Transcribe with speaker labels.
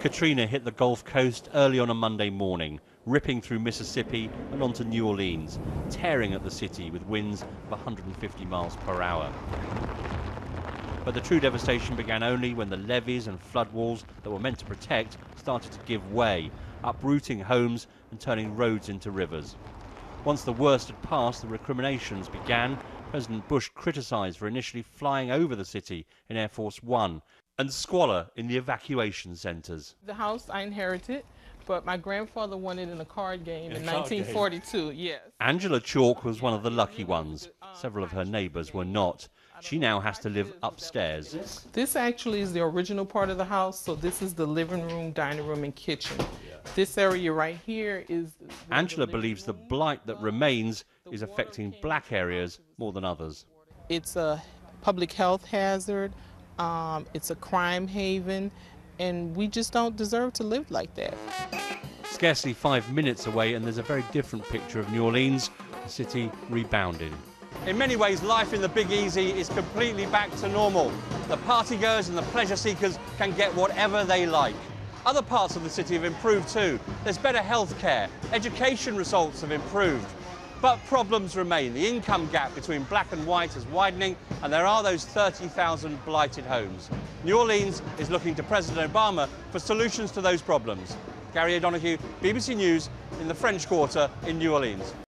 Speaker 1: Katrina hit the Gulf Coast early on a Monday morning, ripping through Mississippi and onto New Orleans, tearing at the city with winds of 150 miles per hour. But the true devastation began only when the levees and flood walls that were meant to protect started to give way, uprooting homes and turning roads into rivers. Once the worst had passed, the recriminations began. President Bush criticized for initially flying over the city in Air Force One and squalor in the evacuation centers.
Speaker 2: The house I inherited, but my grandfather won it in a card game in 1942, yes.
Speaker 1: Angela Chalk was one of the lucky ones. Several of her neighbors were not. She now has to live upstairs.
Speaker 2: This actually is the original part of the house, so this is the living room, dining room, and kitchen. This area right here is...
Speaker 1: Angela believes the blight that remains is affecting black areas more than others.
Speaker 2: It's a public health hazard, it's a crime haven, and we just don't deserve to live like that.
Speaker 1: Scarcely 5 minutes away, and there's a very different picture of New Orleans, the city rebounded.
Speaker 3: In many ways, life in the Big Easy is completely back to normal. The partygoers and the pleasure seekers can get whatever they like. Other parts of the city have improved too. There's better health care, education results have improved. But problems remain. The income gap between black and white is widening, and there are those 30,000 blighted homes. New Orleans is looking to President Obama for solutions to those problems. Gary O'Donoghue, BBC News in the French Quarter in New Orleans.